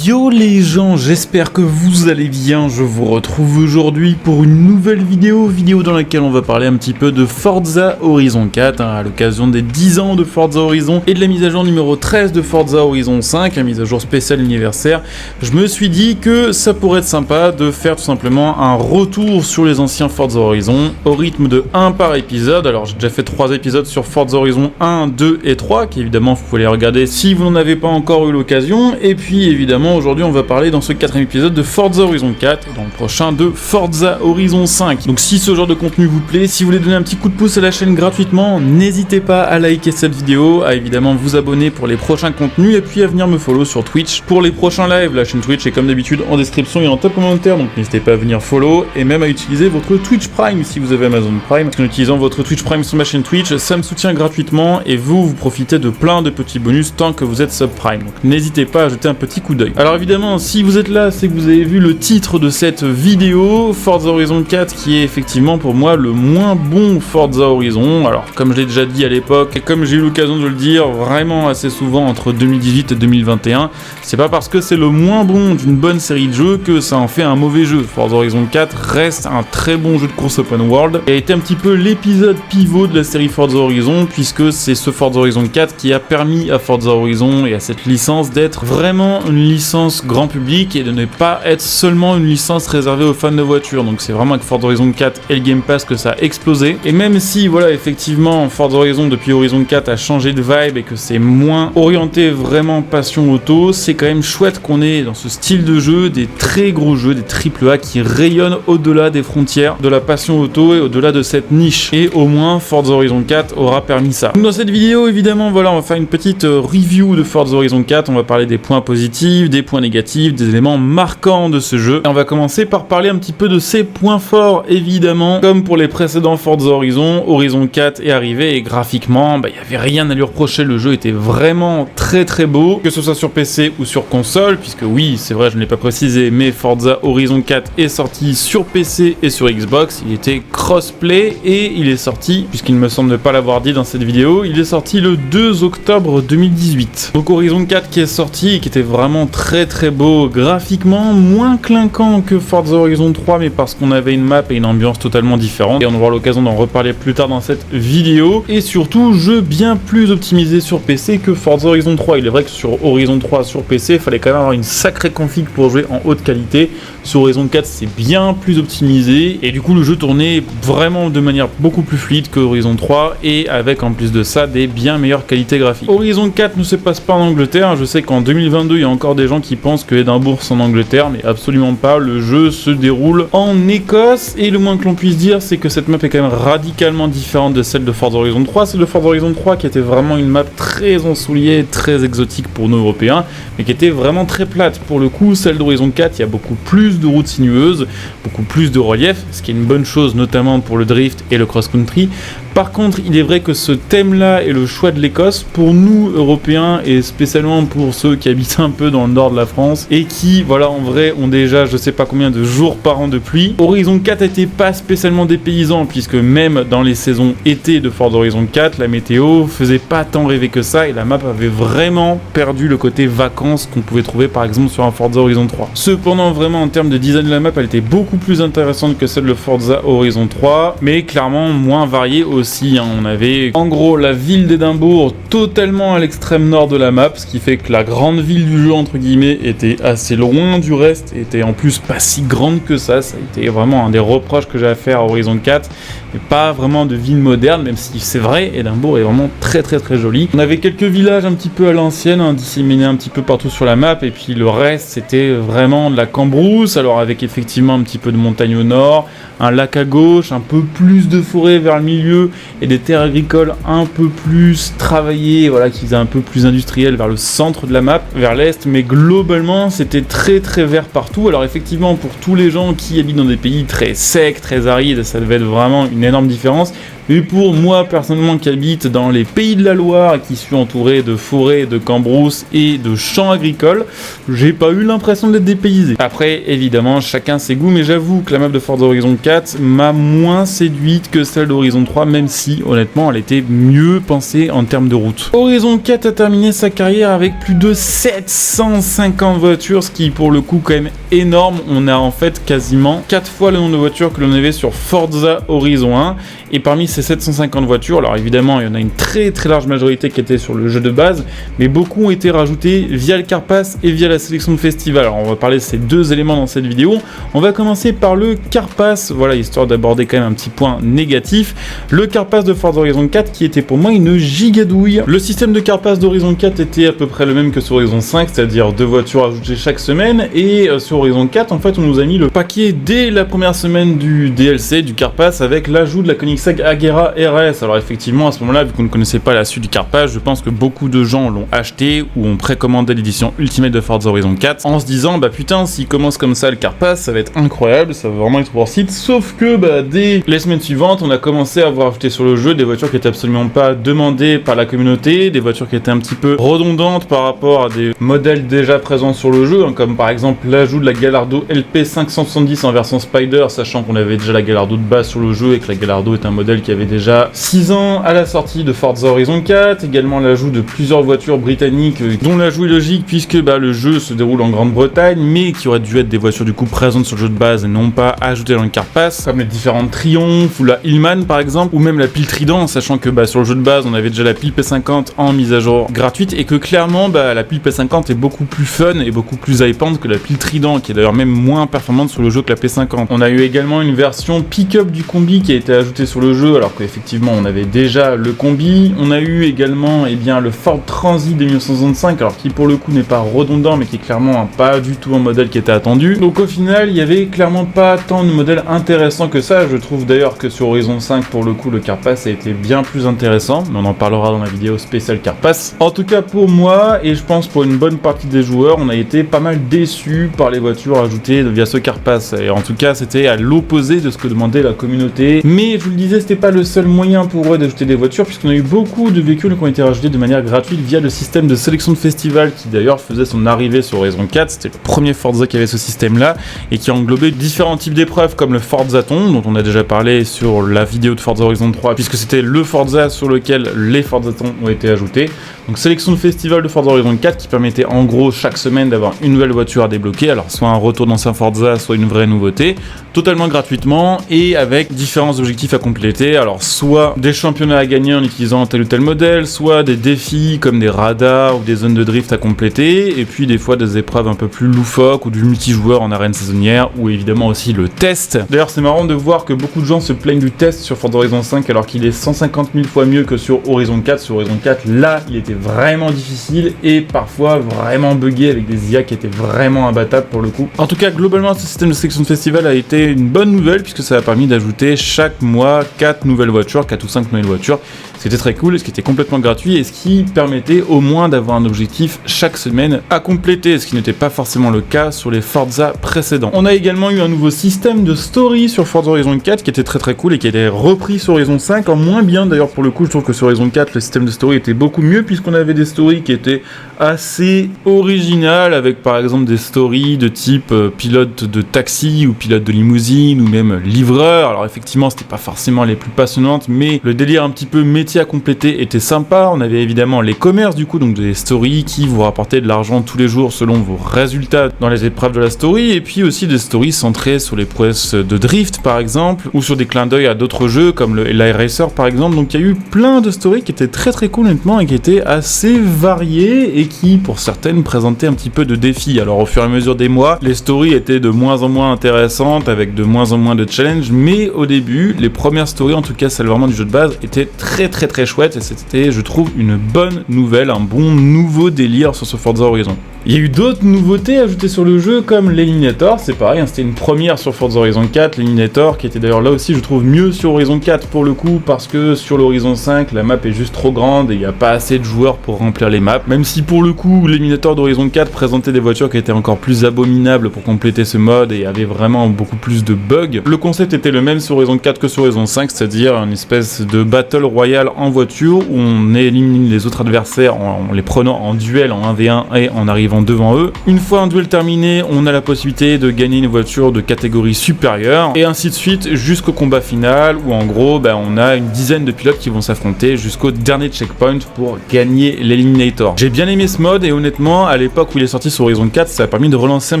Yo les gens, j'espère que vous allez bien, je vous retrouve aujourd'hui pour une nouvelle vidéo dans laquelle on va parler un petit peu de Forza Horizon 4, à l'occasion des 10 ans de Forza Horizon et de la mise à jour numéro 13 de Forza Horizon 5, la mise à jour spéciale anniversaire. Je me suis dit que ça pourrait être sympa de faire tout simplement un retour sur les anciens Forza Horizon au rythme de 1 par épisode. Alors j'ai déjà fait 3 épisodes sur Forza Horizon 1, 2 et 3, qui évidemment vous pouvez les regarder si vous n'en avez pas encore eu l'occasion, et puis évidemment aujourd'hui on va parler dans ce 4ème épisode de Forza Horizon 4 et dans le prochain de Forza Horizon 5. Donc si ce genre de contenu vous plaît, si vous voulez donner un petit coup de pouce à la chaîne gratuitement, n'hésitez pas à liker cette vidéo, à évidemment vous abonner pour les prochains contenus et puis à venir me follow sur Twitch pour les prochains lives. La chaîne Twitch est comme d'habitude en description et en top commentaire, donc n'hésitez pas à venir follow et même à utiliser votre Twitch Prime si vous avez Amazon Prime, parce qu'en utilisant votre Twitch Prime sur ma chaîne Twitch, ça me soutient gratuitement et vous profitez de plein de petits bonus tant que vous êtes subprime. Donc n'hésitez pas à jeter un petit coup d'œil. Alors évidemment, si vous êtes là, c'est que vous avez vu le titre de cette vidéo, Forza Horizon 4, qui est effectivement pour moi le moins bon Forza Horizon. Alors comme je l'ai déjà dit à l'époque, et comme j'ai eu l'occasion de le dire vraiment assez souvent entre 2018 et 2021, c'est pas parce que c'est le moins bon d'une bonne série de jeux que ça en fait un mauvais jeu. Forza Horizon 4 reste un très bon jeu de course open world, et a été un petit peu l'épisode pivot de la série Forza Horizon, puisque c'est ce Forza Horizon 4 qui a permis à Forza Horizon et à cette licence d'être vraiment une licence grand public et de ne pas être seulement une licence réservée aux fans de voitures. Donc c'est vraiment avec Forza Horizon 4 et le Game Pass que ça a explosé. Et même si voilà, effectivement Forza Horizon depuis Horizon 4 a changé de vibe et que c'est moins orienté vraiment passion auto, c'est quand même chouette qu'on ait dans ce style de jeu des très gros jeux, des AAA qui rayonnent au-delà des frontières de la passion auto et au-delà de cette niche. Et au moins Forza Horizon 4 aura permis ça. Donc dans cette vidéo évidemment voilà, on va faire une petite review de Forza Horizon 4, on va parler des points positifs, des points négatifs, des éléments marquants de ce jeu. Et on va commencer par parler un petit peu de ses points forts, évidemment. Comme pour les précédents Forza Horizon, Horizon 4 est arrivé et graphiquement, il n'y avait rien à lui reprocher, le jeu était vraiment très très beau, que ce soit sur PC ou sur console, puisque oui, c'est vrai, je ne l'ai pas précisé, mais Forza Horizon 4 est sorti sur PC et sur Xbox, il était crossplay et il est sorti, puisqu'il me semble ne pas l'avoir dit dans cette vidéo, il est sorti le 2 octobre 2018. Donc Horizon 4 qui est sorti et qui était vraiment très très beau graphiquement, moins clinquant que Forza Horizon 3, mais parce qu'on avait une map et une ambiance totalement différente, et on aura l'occasion d'en reparler plus tard dans cette vidéo, et surtout jeu bien plus optimisé sur PC que Forza Horizon 3. Il est vrai que sur Horizon 3 sur PC, il fallait quand même avoir une sacrée config pour jouer en haute qualité. Sur Horizon 4 c'est bien plus optimisé, et du coup le jeu tournait vraiment de manière beaucoup plus fluide que Horizon 3, et avec en plus de ça des bien meilleures qualités graphiques. Horizon 4 ne se passe pas en Angleterre, je sais qu'en 2022 il y a encore des gens qui pensent que Édimbourg c'est en Angleterre, mais absolument pas, le jeu se déroule en Écosse, et le moins que l'on puisse dire c'est que cette map est quand même radicalement différente de celle de Forza Horizon 3. Celle de Forza Horizon 3 qui était vraiment une map très ensoleillée, très exotique pour nous Européens, mais qui était vraiment très plate. Pour le coup, celle d'Horizon 4, il y a beaucoup plus de routes sinueuses, beaucoup plus de relief, ce qui est une bonne chose notamment pour le drift et le cross-country. Par contre, il est vrai que ce thème-là et le choix de l'Écosse, pour nous Européens et spécialement pour ceux qui habitent un peu dans le nord de la France et qui, voilà, en vrai, ont déjà je sais pas combien de jours par an de pluie, Horizon 4 n'était pas spécialement dépaysant, puisque même dans les saisons été de Forza Horizon 4, la météo faisait pas tant rêver que ça et la map avait vraiment perdu le côté vacances qu'on pouvait trouver par exemple sur un Forza Horizon 3. Cependant, vraiment en termes de design de la map, elle était beaucoup plus intéressante que celle de Forza Horizon 3, mais clairement moins variée aussi. On avait en gros la ville d'Édimbourg totalement à l'extrême nord de la map, ce qui fait que la grande ville du jeu entre guillemets était assez loin du reste, était en plus pas si grande que ça a été vraiment un des reproches que j'ai à faire à Horizon 4, et pas vraiment de ville moderne, même si c'est vrai, Édimbourg est vraiment très très très joli. On avait quelques villages un petit peu à l'ancienne, disséminés un petit peu partout sur la map, et puis le reste c'était vraiment de la cambrousse, alors avec effectivement un petit peu de montagne au nord, un lac à gauche, un peu plus de forêt vers le milieu et des terres agricoles un peu plus travaillées, voilà, qui faisaient un peu plus industriel vers le centre de la map, vers l'est, mais globalement c'était très très vert partout. Alors effectivement pour tous les gens qui habitent dans des pays très secs, très arides, ça devait être vraiment une énorme différence, Et pour moi personnellement qui habite dans les pays de la Loire et qui suis entouré de forêts, de cambrousses et de champs agricoles, j'ai pas eu l'impression d'être dépaysé. Après évidemment chacun ses goûts, mais j'avoue que la map de Forza Horizon 4 m'a moins séduite que celle d'Horizon 3, même si honnêtement elle était mieux pensée en termes de route. Horizon 4 a terminé sa carrière avec plus de 750 voitures, ce qui pour le coup quand même énorme. On a en fait quasiment 4 fois le nombre de voitures que l'on avait sur Forza Horizon 1, et parmi ces 750 voitures, alors évidemment il y en a une très large majorité qui était sur le jeu de base, mais beaucoup ont été rajoutés via le Car Pass et via la sélection de festival. Alors on va parler de ces deux éléments dans cette vidéo. On va commencer par le Car Pass, voilà, histoire d'aborder quand même un petit point négatif. Le Car Pass de Forza Horizon 4 qui était pour moi une gigadouille. Le système de Car Pass d'Horizon 4 était à peu près le même que sur Horizon 5, c'est-à-dire 2 voitures ajoutées chaque semaine, et sur Horizon 4 en fait on nous a mis le paquet dès la première semaine du DLC, du Car Pass, avec l'ajout de la Koenigsegg Agera RS. Alors effectivement à ce moment-là, vu qu'on ne connaissait pas la suite du Car Pass, je pense que beaucoup de gens l'ont acheté ou ont précommandé l'édition Ultimate de Forza Horizon 4 en se disant bah putain, s'il commence comme ça le Car Pass, ça va être incroyable, ça va vraiment être worth it. Sauf que bah, dès les semaines suivantes, on a commencé à avoir ajouté sur le jeu des voitures qui étaient absolument pas demandées par la communauté, des voitures qui étaient un petit peu redondantes par rapport à des modèles déjà présents sur le jeu, hein, comme par exemple l'ajout de la Gallardo LP 570 en version Spider, sachant qu'on avait déjà la Gallardo de base sur le jeu et que la Gallardo est un modèle qui avait déjà 6 ans à la sortie de Forza Horizon 4, également l'ajout de plusieurs voitures britanniques dont l'ajout est logique puisque bah, le jeu se déroule en Grande-Bretagne, mais qui auraient dû être des voitures du coup présentes sur le jeu de base et non pas ajoutées dans le Car Pass, comme les différentes Triumph ou la Hillman par exemple, ou même la pile Trident, sachant que bah, sur le jeu de base on avait déjà la pile P50 en mise à jour gratuite et que clairement bah, la pile P50 est beaucoup plus fun et beaucoup plus hypante que la pile Trident, qui est d'ailleurs même moins performante sur le jeu que la P50. On a eu également une version pick-up du combi qui a été ajoutée sur le jeu alors qu'effectivement on avait déjà le combi. On a eu également le Ford Transit de 1965, alors qui pour le coup n'est pas redondant mais qui est clairement pas du tout un modèle qui était attendu. Donc au final il y avait clairement pas tant de modèles intéressants que ça. Je trouve d'ailleurs que sur Horizon 5 pour le coup le Car Pass a été bien plus intéressant, mais on en parlera dans la vidéo spéciale Car Pass. En tout cas pour moi, et je pense pour une bonne partie des joueurs, on a été pas mal déçus par les voitures ajoutées via ce Car Pass, et en tout cas c'était à l'opposé de ce que demandait la communauté. Mais je vous le disais, c'était pas le seul moyen pour eux d'ajouter des voitures, puisqu'on a eu beaucoup de véhicules qui ont été rajoutés de manière gratuite via le système de sélection de festival qui d'ailleurs faisait son arrivée sur Horizon 4. C'était le premier Forza qui avait ce système là et qui englobait différents types d'épreuves comme le Forzathon dont on a déjà parlé sur la vidéo de Forza Horizon 3, puisque c'était le Forza sur lequel les Forzathons ont été ajoutés. Donc sélection de festival de Forza Horizon 4 qui permettait en gros chaque semaine d'avoir une nouvelle voiture à débloquer, alors soit un retour d'ancien Forza, soit une vraie nouveauté, totalement gratuitement et avec différents objectifs à compléter, alors soit des championnats à gagner en utilisant tel ou tel modèle, soit des défis comme des radars ou des zones de drift à compléter, et puis des fois des épreuves un peu plus loufoques ou du multijoueur en arène saisonnière, ou évidemment aussi le test. D'ailleurs c'est marrant de voir que beaucoup de gens se plaignent du test sur Forza Horizon 5 alors qu'il est 150 000 fois mieux que sur Horizon 4. Sur Horizon 4 là il était vraiment difficile et parfois vraiment buggé avec des IA qui étaient vraiment imbattables pour le coup. En tout cas globalement ce système de sélection de festival a été une bonne nouvelle puisque ça a permis d'ajouter chaque mois 4 nouvelles voitures, 4 ou 5 nouvelles voitures, ce qui était très cool, ce qui était complètement gratuit et ce qui permettait au moins d'avoir un objectif chaque semaine à compléter, ce qui n'était pas forcément le cas sur les Forza précédents. On a également eu un nouveau système de story sur Forza Horizon 4 qui était très cool et qui a été repris sur Horizon 5, en moins bien d'ailleurs pour le coup. Je trouve que sur Horizon 4 le système de story était beaucoup mieux puisqu'on avait des stories qui étaient assez originales, avec par exemple des stories de type pilote de taxi ou pilote de limousine ou même livreur. Alors effectivement c'était pas forcément les plus passionnantes, mais le délire un petit peu métier à compléter était sympa. On avait évidemment les commerces du coup, donc des stories qui vous rapportaient de l'argent tous les jours selon vos résultats dans les épreuves de la story, et puis aussi des stories centrées sur les prouesses de drift par exemple, ou sur des clins d'œil à d'autres jeux comme le iRacer par exemple. Donc il y a eu plein de stories qui étaient très cool honnêtement et qui étaient assez variées et qui pour certaines présentaient un petit peu de défis. Alors au fur et à mesure des mois, les stories étaient de moins en moins intéressantes avec de moins en moins de challenges, mais au début, les premières stories, en tout cas celles vraiment du jeu de base, étaient très très très chouette et c'était, je trouve, une bonne nouvelle, un bon nouveau délire sur ce Forza Horizon. Il y a eu d'autres nouveautés ajoutées sur le jeu comme l'Eliminator, c'est pareil, hein, c'était une première sur Forza Horizon 4, l'Eliminator qui était d'ailleurs là aussi je trouve mieux sur Horizon 4 pour le coup parce que sur l'Horizon 5 la map est juste trop grande et il n'y a pas assez de joueurs pour remplir les maps, même si pour le coup l'Eliminator d'Horizon 4 présentait des voitures qui étaient encore plus abominables pour compléter ce mode et avait vraiment beaucoup plus de bugs. Le concept était le même sur Horizon 4 que sur Horizon 5, c'est-à-dire une espèce de battle royale en voiture où on élimine les autres adversaires en les prenant en duel en 1v1 et en arrivant devant eux. Une fois un duel terminé, on a la possibilité de gagner une voiture de catégorie supérieure et ainsi de suite jusqu'au combat final où en gros on a une dizaine de pilotes qui vont s'affronter jusqu'au dernier checkpoint pour gagner l'Eliminator. J'ai bien aimé ce mode et honnêtement à l'époque où il est sorti sur Horizon 4 ça a permis de relancer un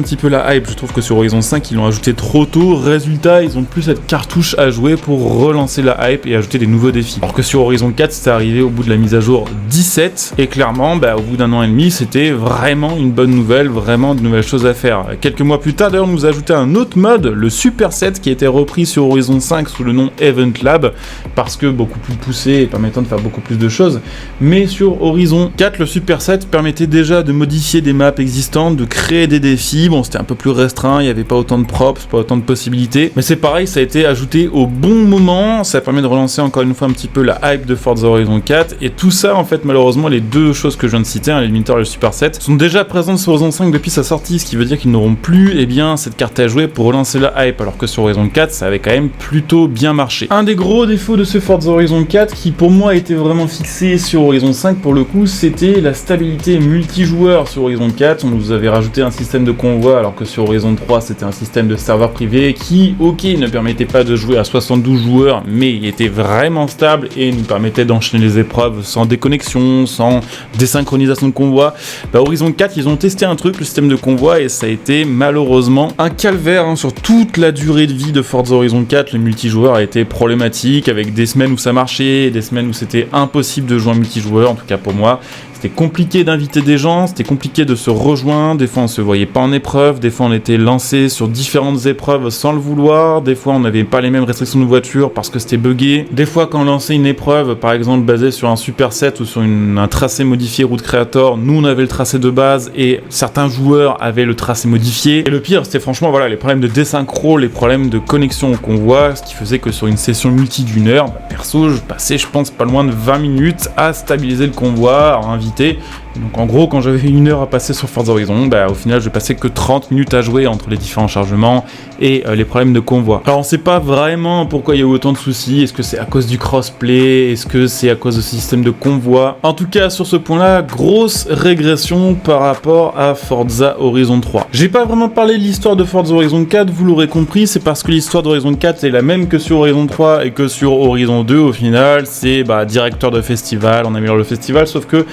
petit peu la hype. Je trouve que sur Horizon 5 ils l'ont ajouté trop tôt, résultat ils ont plus cette cartouche à jouer pour relancer la hype et ajouter des nouveaux défis. Alors que sur Horizon 4 c'est arrivé au bout de la mise à jour 17 et clairement au bout d'un an et demi c'était vraiment une bonne nouvelle, vraiment de nouvelles choses à faire. Quelques mois plus tard d'ailleurs on nous a ajouté un autre mode, le Superset qui a été repris sur Horizon 5 sous le nom Event Lab parce que beaucoup plus poussé et permettant de faire beaucoup plus de choses, mais sur Horizon 4 le Superset permettait déjà de modifier des maps existantes, de créer des défis, bon c'était un peu plus restreint, il n'y avait pas autant de props, pas autant de possibilités, mais c'est pareil, ça a été ajouté au bon moment, ça permet de relancer encore une fois un petit peu la hype de Forza Horizon 4 et tout ça en fait malheureusement les deux choses que je viens de citer, l'Eliminator et le Superset, sont déjà présentes sur Horizon 5 depuis sa sortie, ce qui veut dire qu'ils n'auront plus cette carte à jouer pour relancer la hype, alors que sur Horizon 4 ça avait quand même plutôt bien marché. Un des gros défauts de ce Forza Horizon 4 qui pour moi était vraiment fixé sur Horizon 5 pour le coup, c'était la stabilité multijoueur. Sur Horizon 4 on nous avait rajouté un système de convoi alors que sur Horizon 3 c'était un système de serveur privé qui ne permettait pas de jouer à 72 joueurs mais il était vraiment stable et nous permettait d'enchaîner les épreuves sans déconnexion, sans désynchronisation de convoi. Horizon 4 ils ont testé un truc, le système de convoi, et ça a été malheureusement un calvaire sur toute la durée de vie de Forza Horizon 4. Le multijoueur a été problématique avec des semaines où ça marchait et des semaines où c'était impossible de jouer en multijoueur, en tout cas pour moi. C'était compliqué d'inviter des gens, c'était compliqué de se rejoindre, des fois on se voyait pas en épreuve, des fois on était lancé sur différentes épreuves sans le vouloir, des fois on n'avait pas les mêmes restrictions de voiture parce que c'était buggé, des fois quand on lançait une épreuve par exemple basée sur un Superset ou sur un tracé modifié Route Creator, nous on avait le tracé de base et certains joueurs avaient le tracé modifié, et le pire c'était franchement les problèmes de désynchro, les problèmes de connexion au convoi, ce qui faisait que sur une session multi d'une heure, perso je passais je pense pas loin de 20 minutes à stabiliser le convoi, à inviter. Donc en gros quand j'avais une heure à passer sur Forza Horizon, au final je passais que 30 minutes à jouer entre les différents chargements et les problèmes de convoi. Alors on sait pas vraiment pourquoi il y a eu autant de soucis, est-ce que c'est à cause du crossplay, est-ce que c'est à cause de ce système de convoi. En tout cas sur ce point là, grosse régression par rapport à Forza Horizon 3. J'ai pas vraiment parlé de l'histoire de Forza Horizon 4, vous l'aurez compris, c'est parce que l'histoire d'Horizon 4 est la même que sur Horizon 3 et que sur Horizon 2 au final, c'est directeur de festival, on améliore le festival, sauf que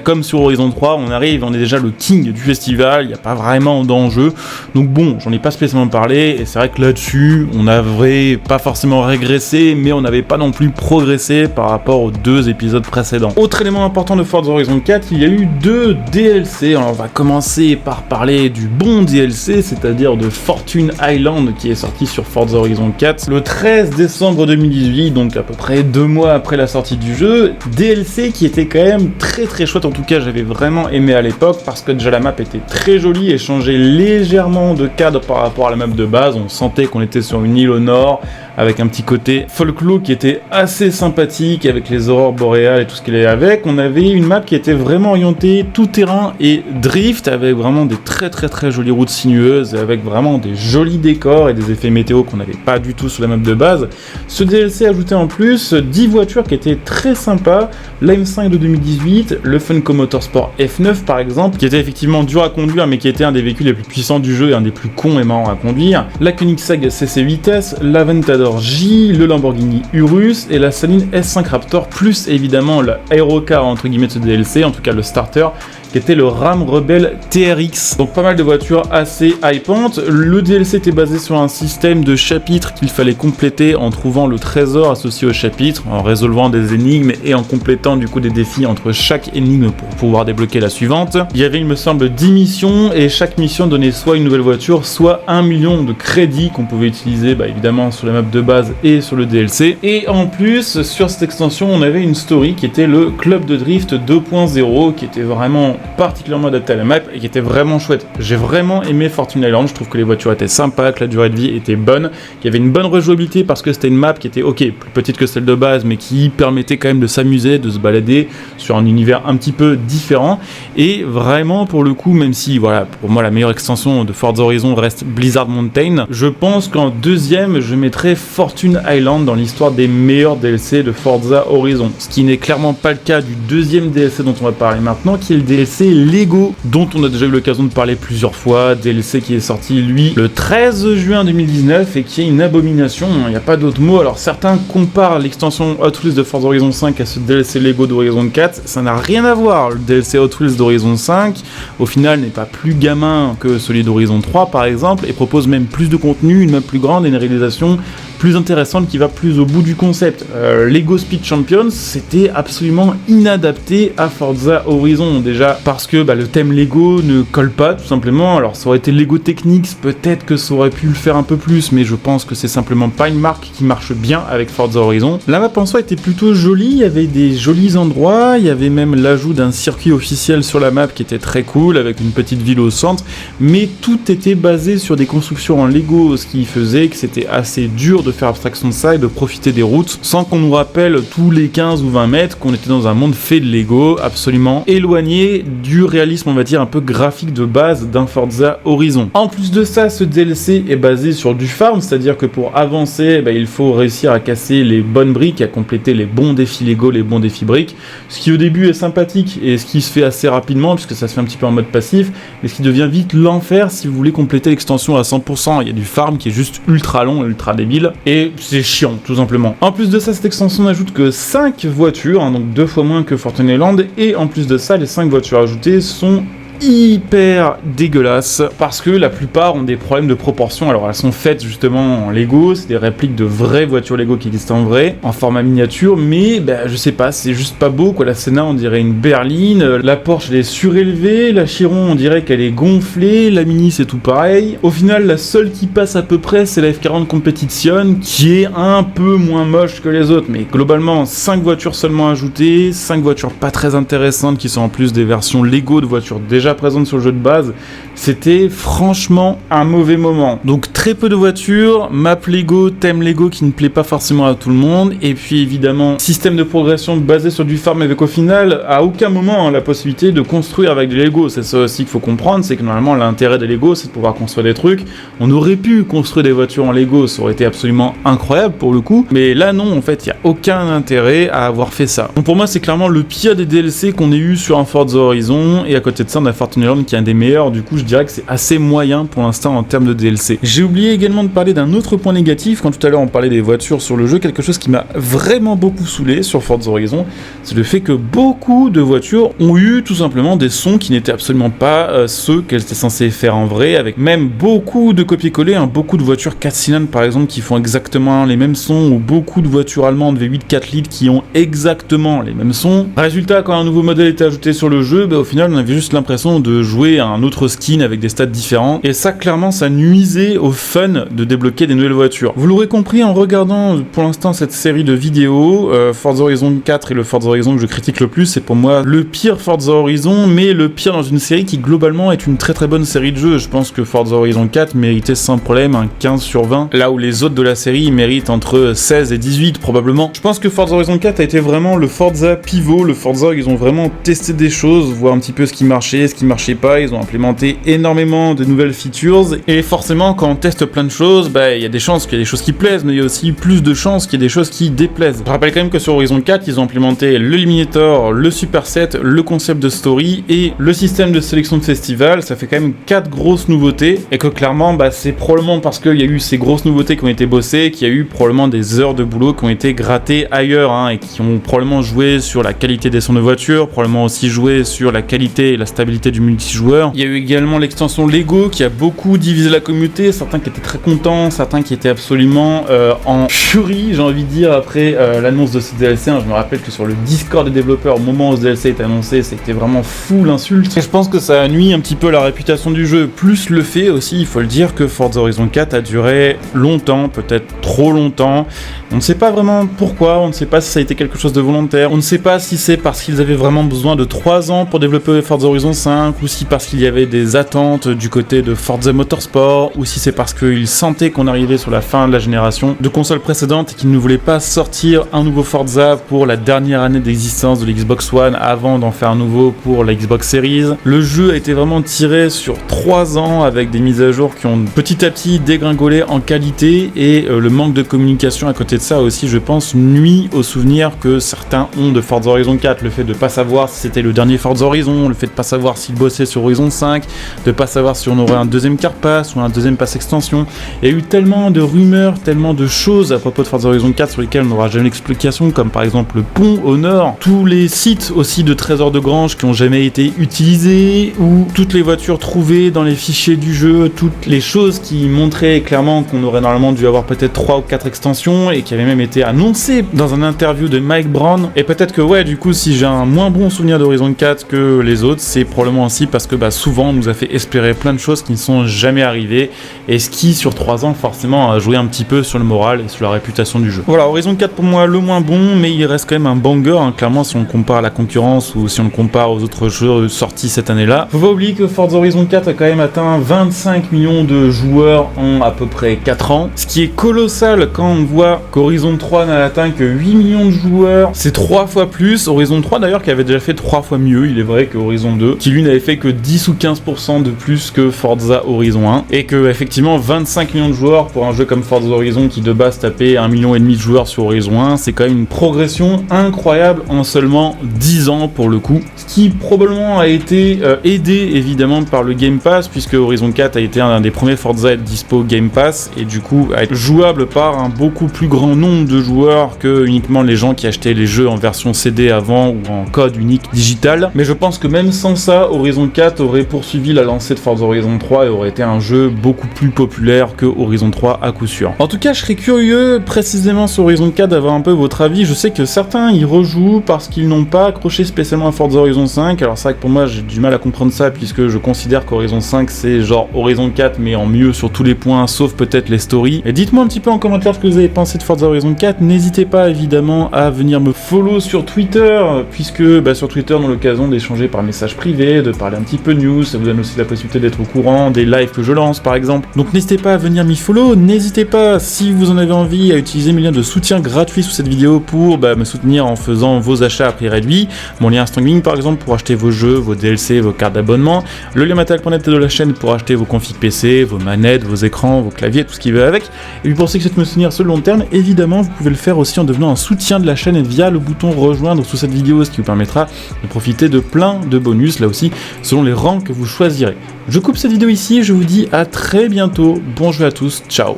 comme sur Horizon 3, on est déjà le king du festival, il n'y a pas vraiment d'enjeu, donc bon, j'en ai pas spécialement parlé, et c'est vrai que là-dessus, on n'avait pas forcément régressé, mais on n'avait pas non plus progressé par rapport aux deux épisodes précédents. Autre élément important de Forza Horizon 4, il y a eu 2 DLC, alors on va commencer par parler du bon DLC, c'est-à-dire de Fortune Island, qui est sorti sur Forza Horizon 4, le 13 décembre 2018, donc à peu près 2 mois après la sortie du jeu, DLC qui était quand même très très chouette, en tout cas j'avais vraiment aimé à l'époque parce que déjà la map était très jolie et changeait légèrement de cadre par rapport à la map de base, on sentait qu'on était sur une île au nord avec un petit côté folklore qui était assez sympathique avec les aurores boréales et tout ce qu'il y avait avec. On avait une map qui était vraiment orientée tout terrain et drift avec vraiment des très très très jolies routes sinueuses et avec vraiment des jolis décors et des effets météo qu'on n'avait pas du tout sur la map de base. Ce DLC ajoutait en plus 10 voitures qui étaient très sympas, la M5 de 2018, le Funko Motorsport F9 par exemple, qui était effectivement dur à conduire mais qui était un des véhicules les plus puissants du jeu et un des plus cons et marrants à conduire, la Koenigsegg CC8S, l'Aventador J, le Lamborghini Urus et la Saline S5 Raptor, plus évidemment l'aérocar entre guillemets de ce DLC, en tout cas le starter, qui était le Ram Rebel TRX. Donc pas mal de voitures assez hypantes. Le DLC était basé sur un système de chapitres qu'il fallait compléter en trouvant le trésor associé au chapitre, en résolvant des énigmes et en complétant du coup des défis entre chaque énigme pour pouvoir débloquer la suivante. Il y avait, il me semble, 10 missions et chaque mission donnait soit une nouvelle voiture, soit 1 million de crédits qu'on pouvait utiliser évidemment sur la map de base et sur le DLC. Et en plus, sur cette extension, on avait une story qui était le Club de Drift 2.0 qui était vraiment particulièrement adapté à la map et qui était vraiment chouette. J'ai vraiment aimé Fortune Island, je trouve que les voitures étaient sympas, que la durée de vie était bonne, qu'il y avait une bonne rejouabilité parce que c'était une map qui était ok, plus petite que celle de base, mais qui permettait quand même de s'amuser, de se balader sur un univers un petit peu différent. Et vraiment, pour le coup, même si voilà, pour moi la meilleure extension de Forza Horizon reste Blizzard Mountain, je pense qu'en deuxième, je mettrais Fortune Island dans l'histoire des meilleurs DLC de Forza Horizon. Ce qui n'est clairement pas le cas du deuxième DLC dont on va parler maintenant, qui est le DLC Lego, dont on a déjà eu l'occasion de parler plusieurs fois. DLC qui est sorti, lui, le 13 juin 2019 et qui est une abomination, il n'y a pas d'autre mot. Alors certains comparent l'extension Hot Wheels de Forza Horizon 5 à ce DLC Lego d'Horizon 4, ça n'a rien à voir. Le DLC Hot Wheels d'Horizon 5, au final, n'est pas plus gamin que celui d'Horizon 3 par exemple, et propose même plus de contenu, une map plus grande et une réalisation plus intéressante qui va plus au bout du concept. Lego Speed Champions, c'était absolument inadapté à Forza Horizon, déjà parce que le thème Lego ne colle pas tout simplement. Alors ça aurait été Lego Technics, peut-être que ça aurait pu le faire un peu plus, mais je pense que c'est simplement pas une marque qui marche bien avec Forza Horizon. La map en soi était plutôt jolie, il y avait des jolis endroits, il y avait même l'ajout d'un circuit officiel sur la map qui était très cool, avec une petite ville au centre, mais tout était basé sur des constructions en Lego, ce qui faisait que c'était assez dur de faire abstraction de ça et de profiter des routes sans qu'on nous rappelle tous les 15 ou 20 mètres qu'on était dans un monde fait de Lego, absolument éloigné du réalisme, on va dire, un peu graphique de base d'un Forza Horizon. En plus de ça, ce DLC est basé sur du farm, c'est-à-dire que pour avancer, il faut réussir à casser les bonnes briques, à compléter les bons défis Lego, les bons défis briques, ce qui au début est sympathique et ce qui se fait assez rapidement puisque ça se fait un petit peu en mode passif, mais ce qui devient vite l'enfer si vous voulez compléter l'extension à 100%. Il y a du farm qui est juste ultra long, ultra débile, et c'est chiant tout simplement. En plus de ça, cette extension n'ajoute que 5 voitures, donc 2 fois moins que Fortune Island, et en plus de ça, les 5 voitures ajoutées sont hyper dégueulasse parce que la plupart ont des problèmes de proportion. Alors elles sont faites justement en Lego, c'est des répliques de vraies voitures Lego qui existent en vrai, en format miniature, mais je sais pas, c'est juste pas beau quoi. La Senna on dirait une berline, la Porsche elle est surélevée, la Chiron on dirait qu'elle est gonflée, la Mini c'est tout pareil. Au final la seule qui passe à peu près c'est la F40 Competition qui est un peu moins moche que les autres, mais globalement 5 voitures seulement ajoutées, 5 voitures pas très intéressantes qui sont en plus des versions Lego de voitures déjà présentes sur le jeu de base. C'était franchement un mauvais moment. Donc très peu de voitures, map Lego, thème Lego qui ne plaît pas forcément à tout le monde, et puis évidemment système de progression basé sur du farm avec au final à aucun moment la possibilité de construire avec des Lego. C'est ça aussi qu'il faut comprendre, c'est que normalement l'intérêt des Lego c'est de pouvoir construire des trucs. On aurait pu construire des voitures en Lego, ça aurait été absolument incroyable pour le coup, mais là non, en fait il n'y a aucun intérêt à avoir fait ça. Donc pour moi c'est clairement le pire des DLC qu'on ait eu sur un Forza Horizon, et à côté de ça on a Fortune Island qui est un des meilleurs. Du coup je dirais que c'est assez moyen pour l'instant en termes de DLC. J'ai oublié également de parler d'un autre point négatif. Quand tout à l'heure on parlait des voitures sur le jeu, quelque chose qui m'a vraiment beaucoup saoulé sur Forza Horizon, c'est le fait que beaucoup de voitures ont eu tout simplement des sons qui n'étaient absolument pas ceux qu'elles étaient censées faire en vrai, avec même beaucoup de copier-coller, beaucoup de voitures 4 cylindres par exemple qui font exactement les mêmes sons, ou beaucoup de voitures allemandes V8 4 litres qui ont exactement les mêmes sons. Résultat, quand un nouveau modèle était ajouté sur le jeu, au final on avait juste l'impression de jouer à un autre skin avec des stats différents, et ça clairement ça nuisait au fun de débloquer des nouvelles voitures. Vous l'aurez compris en regardant pour l'instant cette série de vidéos, Forza Horizon 4 et le Forza Horizon que je critique le plus, c'est pour moi le pire Forza Horizon, mais le pire dans une série qui globalement est une très très bonne série de jeux. Je pense que Forza Horizon 4 méritait sans problème un 15 sur 20, là où les autres de la série méritent entre 16 et 18 probablement. Je pense que Forza Horizon 4 a été vraiment le Forza pivot, le Forza où ils ont vraiment testé des choses, voir un petit peu ce qui marchait, ce qui marchaient pas, ils ont implémenté énormément de nouvelles features, et forcément quand on teste plein de choses, il y a des chances qu'il y ait des choses qui plaisent, mais il y a aussi plus de chances qu'il y ait des choses qui déplaisent. Je rappelle quand même que sur Horizon 4, ils ont implémenté l'Eliminator, le Superset, le concept de story et le système de sélection de festival. Ça fait quand même 4 grosses nouveautés, et que clairement c'est probablement parce qu'il y a eu ces grosses nouveautés qui ont été bossées, qu'il y a eu probablement des heures de boulot qui ont été grattées ailleurs, et qui ont probablement joué sur la qualité des sons de voiture, probablement aussi joué sur la qualité et la stabilité du multijoueur. Il y a eu également l'extension Lego qui a beaucoup divisé la communauté, certains qui étaient très contents, certains qui étaient absolument en furie, j'ai envie de dire, après l'annonce de ce DLC. Je me rappelle que sur le Discord des développeurs, au moment où ce DLC est annoncé, c'était vraiment fou l'insulte. Et je pense que ça nuit un petit peu la réputation du jeu, plus le fait aussi, il faut le dire, que Forza Horizon 4 a duré longtemps, peut-être trop longtemps. On ne sait pas vraiment pourquoi, on ne sait pas si ça a été quelque chose de volontaire, on ne sait pas si c'est parce qu'ils avaient vraiment besoin de 3 ans pour développer Forza Horizon 5, ou si parce qu'il y avait des attentes du côté de Forza Motorsport, ou si c'est parce qu'ils sentaient qu'on arrivait sur la fin de la génération de consoles précédentes et qu'ils ne voulaient pas sortir un nouveau Forza pour la dernière année d'existence de l'Xbox One avant d'en faire un nouveau pour la Xbox Series. Le jeu a été vraiment tiré sur 3 ans avec des mises à jour qui ont petit à petit dégringolé en qualité, et le manque de communication à côté de ça aussi, je pense, nuit aux souvenirs que certains ont de Forza Horizon 4. Le fait de pas savoir si c'était le dernier Forza Horizon, le fait de pas savoir s'ils bossaient sur Horizon 5, de pas savoir si on aurait un deuxième car pass ou un deuxième pass extension. Il y a eu tellement de rumeurs, tellement de choses à propos de Forza Horizon 4 sur lesquelles on n'aura jamais l'explication, comme par exemple le pont au nord, tous les sites aussi de trésors de grange qui ont jamais été utilisés, ou toutes les voitures trouvées dans les fichiers du jeu, toutes les choses qui montraient clairement qu'on aurait normalement dû avoir peut-être 3 ou 4 extensions, et qui avaient même été annoncées dans un interview de Mike Brown. Et peut-être que du coup, si j'ai un moins bon souvenir d'Horizon 4 que les autres, c'est probablement aussi parce que souvent on nous a fait espérer plein de choses qui ne sont jamais arrivées, et ce qui sur 3 ans forcément a joué un petit peu sur le moral et sur la réputation du jeu. Voilà, Horizon 4 pour moi le moins bon, mais il reste quand même un banger, clairement, si on compare à la concurrence ou si on le compare aux autres jeux sortis cette année-là. Faut pas oublier que Forza Horizon 4 a quand même atteint 25 millions de joueurs en à peu près 4 ans, ce qui est colossal quand on voit qu'Horizon 3 n'a atteint que 8 millions de joueurs. C'est 3 fois plus. Horizon 3 d'ailleurs qui avait déjà fait 3 fois mieux, il est vrai, que Horizon 2, qui lui n'avait fait que 10 ou 15% de plus que Forza Horizon 1, et que effectivement 25 millions de joueurs pour un jeu comme Forza Horizon qui de base tapait 1,5 million de joueurs sur Horizon 1, c'est quand même une progression incroyable en seulement 10 ans pour le coup, ce qui probablement a été aidé évidemment par le Game Pass, puisque Horizon 4 a été un des premiers Forza à être dispo Game Pass, et du coup à être jouable par un beaucoup plus grand nombre de joueurs que uniquement les gens qui achetaient les jeux en version CD avant ou en code unique digital. Mais je pense que même sans ça, Horizon 4 aurait poursuivi la lancée de Forza Horizon 3 et aurait été un jeu beaucoup plus populaire que Horizon 3 à coup sûr. En tout cas, je serais curieux précisément sur Horizon 4 d'avoir un peu votre avis. Je sais que certains y rejouent parce qu'ils n'ont pas accroché spécialement à Forza Horizon 5. Alors c'est vrai que pour moi j'ai du mal à comprendre ça, puisque je considère qu'Horizon 5 c'est genre Horizon 4 mais en mieux sur tous les points, sauf peut-être les stories. Et dites-moi un petit peu en commentaire ce que vous avez pensé de Forza Horizon 4. N'hésitez pas évidemment à venir me follow sur Twitter, puisque sur Twitter on a l'occasion d'échanger par message privé, de parler un petit peu news, ça vous donne aussi la possibilité d'être au courant des lives que je lance par exemple. Donc n'hésitez pas à venir m'y follow, n'hésitez pas, si vous en avez envie, à utiliser mes liens de soutien gratuits sous cette vidéo pour me soutenir en faisant vos achats à prix réduit. Mon lien Instagram par exemple pour acheter vos jeux, vos DLC, vos cartes d'abonnement, le lien matériel.net de la chaîne pour acheter vos configs PC, vos manettes, vos écrans, vos claviers, tout ce qui va avec. Et puis pour ceux qui souhaitent me soutenir sur le long terme, évidemment vous pouvez le faire aussi en devenant un soutien de la chaîne via le bouton rejoindre sous cette vidéo, ce qui vous permettra de profiter de plein de bonus, là aussi selon les rangs que vous choisirez. Je coupe cette vidéo ici, je vous dis à très bientôt, bon jeu à tous, ciao.